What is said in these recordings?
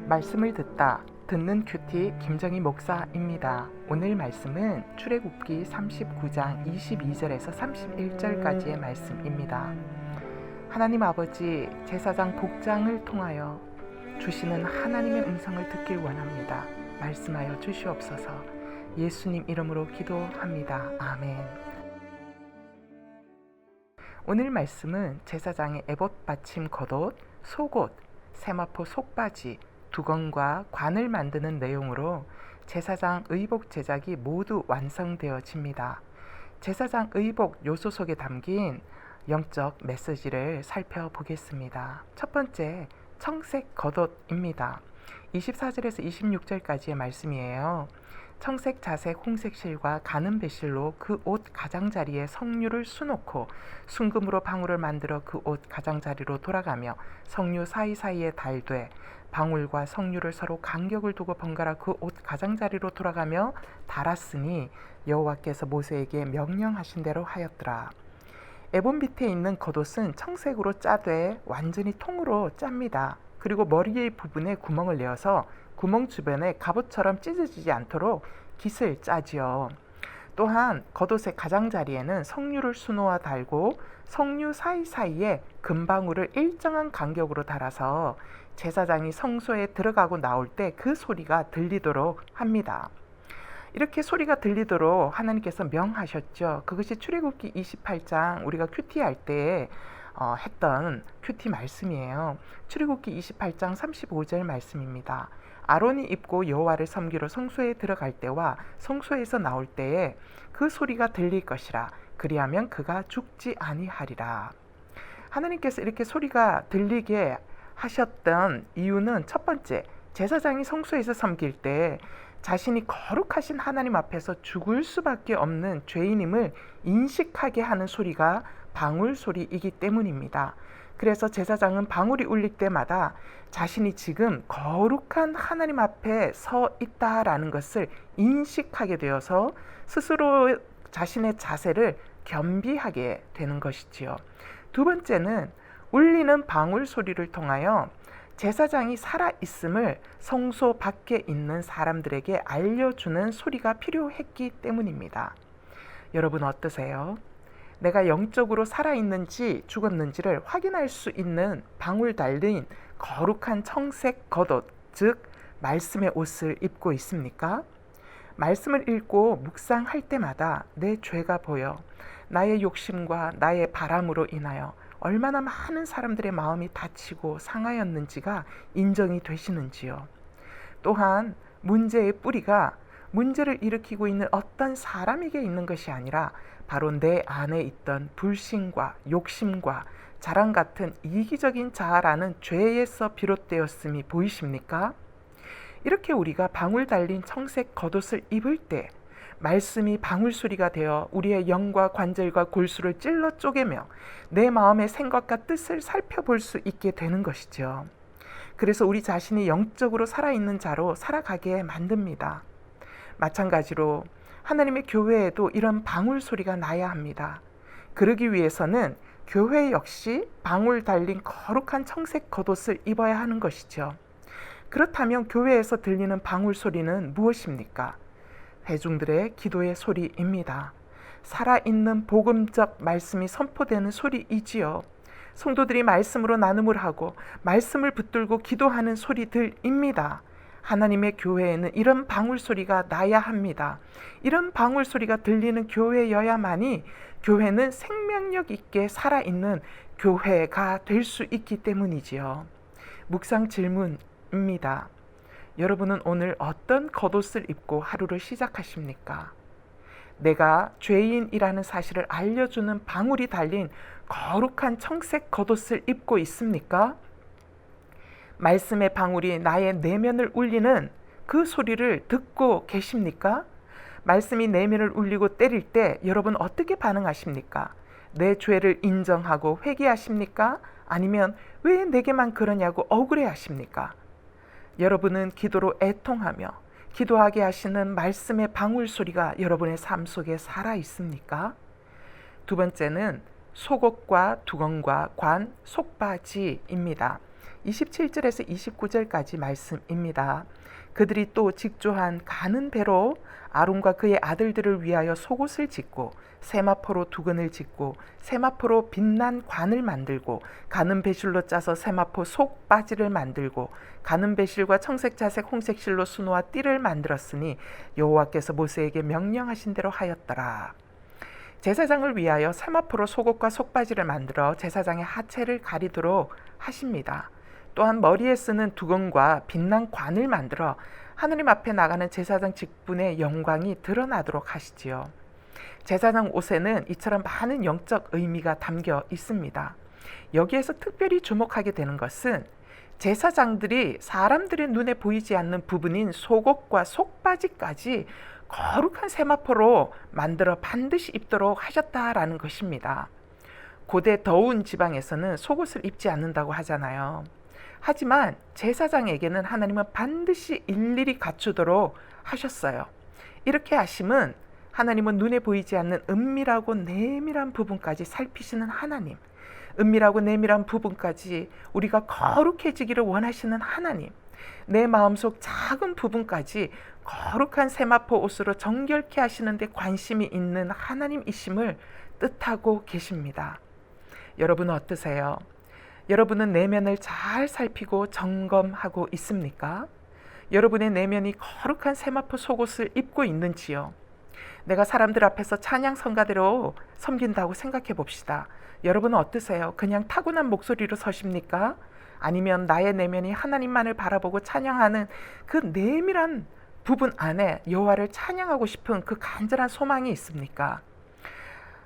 말씀을 듣는 큐티 김정희 목사입니다. 오늘 말씀은 출애굽기 39장 22절에서 31절까지의 말씀입니다. 하나님 아버지, 제사장 복장을 통하여 주시는 하나님의 음성을 듣길 원합니다. 말씀하여 주시옵소서. 예수님 이름으로 기도합니다. 아멘. 오늘 말씀은 제사장의 에봇 받침 겉옷, 속옷, 세마포 속바지, 두건과 관을 만드는 내용으로 제사장 의복 제작이 모두 완성되어집니다. 제사장 의복 요소 속에 담긴 영적 메시지를 살펴보겠습니다. 첫 번째, 청색 겉옷입니다. 24절에서 26절까지의 말씀이에요. 청색 자색 홍색 실과 가는 배실로 그 옷 가장자리에 석류를 수놓고 순금으로 방울을 만들어 그 옷 가장자리로 돌아가며 석류 사이사이에 달되 방울과 석류를 서로 간격을 두고 번갈아 그 옷 가장자리로 돌아가며 달았으니 여호와께서 모세에게 명령하신 대로 하였더라. 에봇 밑에 있는 겉옷은 청색으로 짜되 완전히 통으로 짭니다. 그리고 머리의 부분에 구멍을 내어서 구멍 주변에 갑옷처럼 찢어지지 않도록 깃을 짜지요. 또한 겉옷의 가장자리에는 석류를 수놓아 달고 석류 사이사이에 금방울을 일정한 간격으로 달아서 제사장이 성소에 들어가고 나올 때 그 소리가 들리도록 합니다. 이렇게 소리가 들리도록 하나님께서 명하셨죠. 그것이 출애굽기 28장 우리가 큐티할 때 했던 큐티 말씀이에요. 출애굽기 28장 35절 말씀입니다. 아론이 입고 여호와를 섬기러 성소에 들어갈 때와 성소에서 나올 때에 그 소리가 들릴 것이라. 그리하면 그가 죽지 아니하리라. 하나님께서 이렇게 소리가 들리게 하셨던 이유는 첫 번째, 제사장이 성소에서 섬길 때 자신이 거룩하신 하나님 앞에서 죽을 수밖에 없는 죄인임을 인식하게 하는 소리가 방울 소리이기 때문입니다. 그래서 제사장은 방울이 울릴 때마다 자신이 지금 거룩한 하나님 앞에 서 있다라는 것을 인식하게 되어서 스스로 자신의 자세를 겸비하게 되는 것이지요. 두 번째는 울리는 방울 소리를 통하여 제사장이 살아있음을 성소 밖에 있는 사람들에게 알려주는 소리가 필요했기 때문입니다. 여러분 어떠세요? 내가 영적으로 살아있는지 죽었는지를 확인할 수 있는 방울 달린 거룩한 청색 겉옷, 즉 말씀의 옷을 입고 있습니까? 말씀을 읽고 묵상할 때마다 내 죄가 보여 나의 욕심과 나의 바람으로 인하여 얼마나 많은 사람들의 마음이 다치고 상하였는지가 인정이 되시는지요. 또한 문제의 뿌리가 문제를 일으키고 있는 어떤 사람에게 있는 것이 아니라 바로 내 안에 있던 불신과 욕심과 자랑 같은 이기적인 자아라는 죄에서 비롯되었음이 보이십니까? 이렇게 우리가 방울 달린 청색 겉옷을 입을 때 말씀이 방울소리가 되어 우리의 영과 관절과 골수를 찔러 쪼개며 내 마음의 생각과 뜻을 살펴볼 수 있게 되는 것이죠. 그래서 우리 자신이 영적으로 살아있는 자로 살아가게 만듭니다. 마찬가지로 하나님의 교회에도 이런 방울소리가 나야 합니다. 그러기 위해서는 교회 역시 방울 달린 거룩한 청색 겉옷을 입어야 하는 것이죠. 그렇다면 교회에서 들리는 방울소리는 무엇입니까? 회중들의 기도의 소리입니다. 살아있는 복음적 말씀이 선포되는 소리이지요. 성도들이 말씀으로 나눔을 하고 말씀을 붙들고 기도하는 소리들입니다. 하나님의 교회에는 이런 방울소리가 나야 합니다. 이런 방울소리가 들리는 교회여야만이 교회는 생명력 있게 살아있는 교회가 될 수 있기 때문이지요. 묵상 질문입니다. 여러분은 오늘 어떤 겉옷을 입고 하루를 시작하십니까? 내가 죄인이라는 사실을 알려주는 방울이 달린 거룩한 청색 겉옷을 입고 있습니까? 말씀의 방울이 나의 내면을 울리는 그 소리를 듣고 계십니까? 말씀이 내면을 울리고 때릴 때 여러분 어떻게 반응하십니까? 내 죄를 인정하고 회개하십니까? 아니면 왜 내게만 그러냐고 억울해하십니까? 여러분은 기도로 애통하며 기도하게 하시는 말씀의 방울 소리가 여러분의 삶 속에 살아 있습니까? 두 번째는 속옷과 두건과 관, 속바지입니다. 27절에서 29절까지 말씀입니다. 그들이 또 직조한 가는 배로 아론과 그의 아들들을 위하여 속옷을 짓고 세마포로 두근을 짓고 세마포로 빛난 관을 만들고 가는 배실로 짜서 세마포 속바지를 만들고 가는 배실과 청색 자색 홍색 실로 수노와 띠를 만들었으니 여호와께서 모세에게 명령하신 대로 하였더라. 제사장을 위하여 세마포로 속옷과 속바지를 만들어 제사장의 하체를 가리도록 하십니다. 또한 머리에 쓰는 두건과 빛난 관을 만들어 하느님 앞에 나가는 제사장 직분의 영광이 드러나도록 하시지요. 제사장 옷에는 이처럼 많은 영적 의미가 담겨 있습니다. 여기에서 특별히 주목하게 되는 것은 제사장들이 사람들의 눈에 보이지 않는 부분인 속옷과 속바지까지 거룩한 세마포로 만들어 반드시 입도록 하셨다라는 것입니다. 고대 더운 지방에서는 속옷을 입지 않는다고 하잖아요. 하지만 제사장에게는 하나님은 반드시 일일이 갖추도록 하셨어요. 이렇게 하심은 하나님은 눈에 보이지 않는 은밀하고 내밀한 부분까지 살피시는 하나님, 은밀하고 내밀한 부분까지 우리가 거룩해지기를 원하시는 하나님, 내 마음속 작은 부분까지 거룩한 세마포 옷으로 정결케 하시는 데 관심이 있는 하나님이심을 뜻하고 계십니다. 여러분은 어떠세요? 여러분은 내면을 잘 살피고 점검하고 있습니까? 여러분의 내면이 거룩한 세마포 속옷을 입고 있는지요? 내가 사람들 앞에서 찬양 성가대로 섬긴다고 생각해 봅시다. 여러분은 어떠세요? 그냥 타고난 목소리로 서십니까? 아니면 나의 내면이 하나님만을 바라보고 찬양하는 그 내밀한 부분 안에 여호와를 찬양하고 싶은 그 간절한 소망이 있습니까?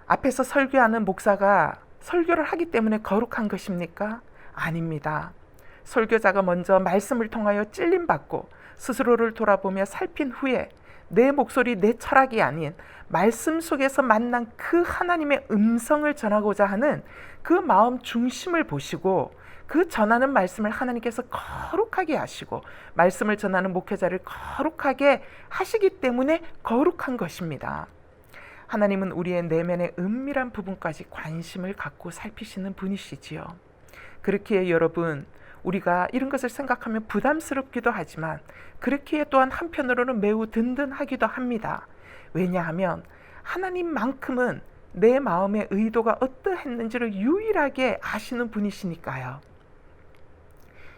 앞에서 설교하는 목사가 설교를 하기 때문에 거룩한 것입니까? 아닙니다. 설교자가 먼저 말씀을 통하여 찔림받고 스스로를 돌아보며 살핀 후에 내 목소리, 내 철학이 아닌 말씀 속에서 만난 그 하나님의 음성을 전하고자 하는 그 마음 중심을 보시고 그 전하는 말씀을 하나님께서 거룩하게 하시고 말씀을 전하는 목회자를 거룩하게 하시기 때문에 거룩한 것입니다. 하나님은 우리의 내면의 은밀한 부분까지 관심을 갖고 살피시는 분이시지요. 그렇기에 여러분, 우리가 이런 것을 생각하면 부담스럽기도 하지만 그렇기에 또한 한편으로는 매우 든든하기도 합니다. 왜냐하면 하나님만큼은 내 마음의 의도가 어떠했는지를 유일하게 아시는 분이시니까요.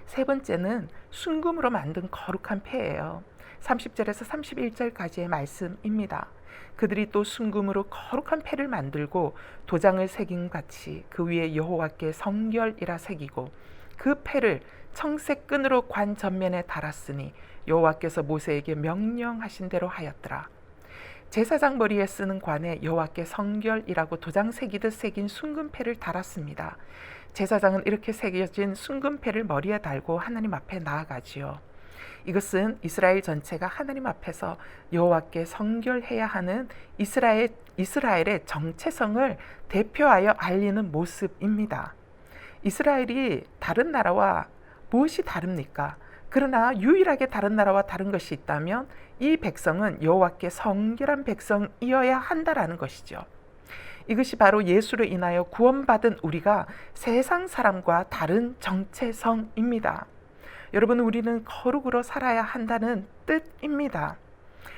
세 번째는 순금으로 만든 거룩한 패예요. 30절에서 31절까지의 말씀입니다. 그들이 또 순금으로 거룩한 패를 만들고 도장을 새긴 같이 그 위에 여호와께 성결이라 새기고 그 패를 청색 끈으로 관 전면에 달았으니 여호와께서 모세에게 명령하신 대로 하였더라. 제사장 머리에 쓰는 관에 여호와께 성결이라고 도장 새기듯 새긴 순금패를 달았습니다. 제사장은 이렇게 새겨진 순금패를 머리에 달고 하나님 앞에 나아가지요. 이것은 이스라엘 전체가 하나님 앞에서 여호와께 성결해야 하는 이스라엘의 정체성을 대표하여 알리는 모습입니다. 이스라엘이 다른 나라와 무엇이 다릅니까? 그러나 유일하게 다른 나라와 다른 것이 있다면 이 백성은 여호와께 성결한 백성이어야 한다라는 것이죠. 이것이 바로 예수로 인하여 구원받은 우리가 세상 사람과 다른 정체성입니다. 여러분, 우리는 거룩으로 살아야 한다는 뜻입니다.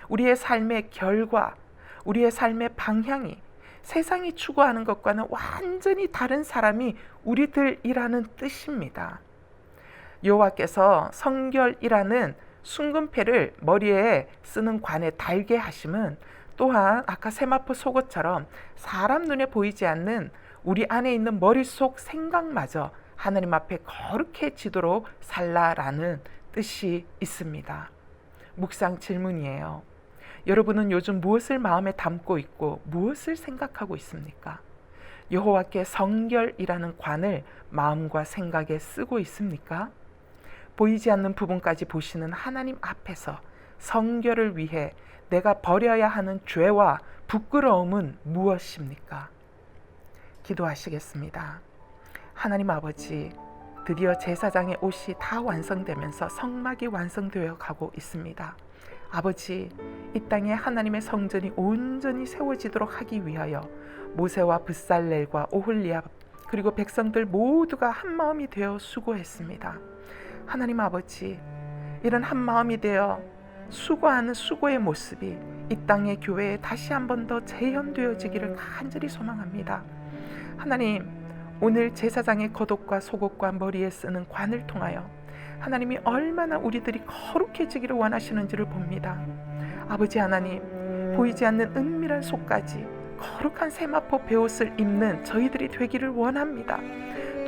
우리의 삶의 결과, 우리의 삶의 방향이 세상이 추구하는 것과는 완전히 다른 사람이 우리들이라는 뜻입니다. 여호와께서 성결이라는 순금패를 머리에 쓰는 관에 달게 하심은 또한 아까 세마포 속옷처럼 사람 눈에 보이지 않는 우리 안에 있는 머릿속 생각마저 하나님 앞에 거룩해지도록 살라라는 뜻이 있습니다. 묵상 질문이에요. 여러분은 요즘 무엇을 마음에 담고 있고 무엇을 생각하고 있습니까? 여호와께 성결이라는 관을 마음과 생각에 쓰고 있습니까? 보이지 않는 부분까지 보시는 하나님 앞에서 성결을 위해 내가 버려야 하는 죄와 부끄러움은 무엇입니까? 기도하시겠습니다. 하나님 아버지, 드디어 제사장의 옷이 다 완성되면서 성막이 완성되어 가고 있습니다. 아버지, 이 땅에 하나님의 성전이 온전히 세워지도록 하기 위하여 모세와 붓살렐과 오홀리압 그리고 백성들 모두가 한마음이 되어 수고했습니다. 하나님 아버지, 이런 한마음이 되어 수고하는 수고의 모습이 이 땅의 교회에 다시 한 번 더 재현되어지기를 간절히 소망합니다. 하나님, 오늘 제사장의 겉옷과 속옷과 머리에 쓰는 관을 통하여 하나님이 얼마나 우리들이 거룩해지기를 원하시는지를 봅니다. 아버지 하나님, 보이지 않는 은밀한 속까지 거룩한 세마포 베옷을 입는 저희들이 되기를 원합니다.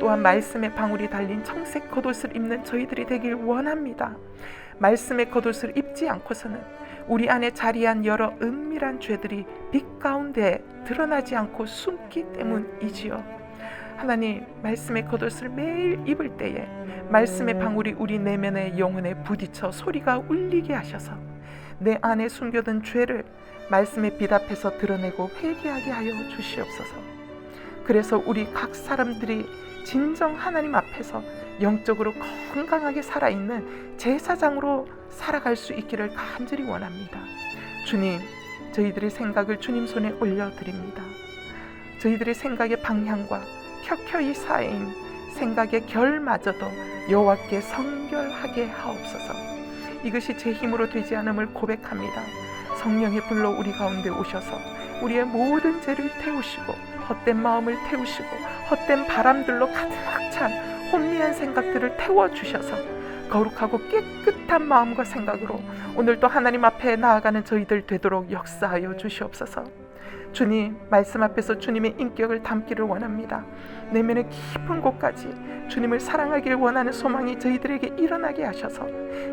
또한 말씀의 방울이 달린 청색 겉옷을 입는 저희들이 되길 원합니다. 말씀의 겉옷을 입지 않고서는 우리 안에 자리한 여러 은밀한 죄들이 빛 가운데 드러나지 않고 숨기 때문이지요. 하나님, 말씀의 겉옷을 매일 입을 때에 말씀의 방울이 우리 내면의 영혼에 부딪혀 소리가 울리게 하셔서 내 안에 숨겨둔 죄를 말씀의 빛 앞에서 드러내고 회개하게 하여 주시옵소서. 그래서 우리 각 사람들이 진정 하나님 앞에서 영적으로 건강하게 살아있는 제사장으로 살아갈 수 있기를 간절히 원합니다. 주님, 저희들의 생각을 주님 손에 올려드립니다. 저희들의 생각의 방향과 켜켜이 쌓인 생각의 결마저도 여호와께 성결하게 하옵소서. 이것이 제 힘으로 되지 않음을 고백합니다. 성령의 불로 우리 가운데 오셔서 우리의 모든 죄를 태우시고 헛된 마음을 태우시고 헛된 바람들로 가득 찬 혼미한 생각들을 태워주셔서 거룩하고 깨끗한 마음과 생각으로 오늘도 하나님 앞에 나아가는 저희들 되도록 역사하여 주시옵소서. 주님, 말씀 앞에서 주님의 인격을 담기를 원합니다. 내면의 깊은 곳까지 주님을 사랑하길 원하는 소망이 저희들에게 일어나게 하셔서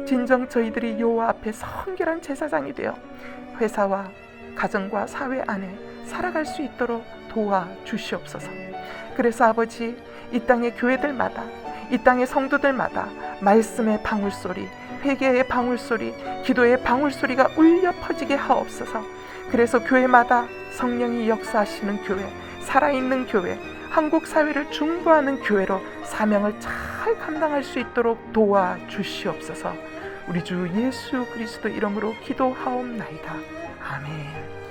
진정 저희들이 여호와 앞에 성결한 제사장이 되어 회사와 가정과 사회 안에 살아갈 수 있도록 도와주시옵소서. 그래서 아버지, 이 땅의 교회들마다, 이 땅의 성도들마다 말씀의 방울소리, 회개의 방울소리, 기도의 방울소리가 울려 퍼지게 하옵소서. 그래서 교회마다 성령이 역사하시는 교회, 살아있는 교회, 한국 사회를 중보하는 교회로 사명을 잘 감당할 수 있도록 도와주시옵소서. 우리 주 예수 그리스도 이름으로 기도하옵나이다. 아멘.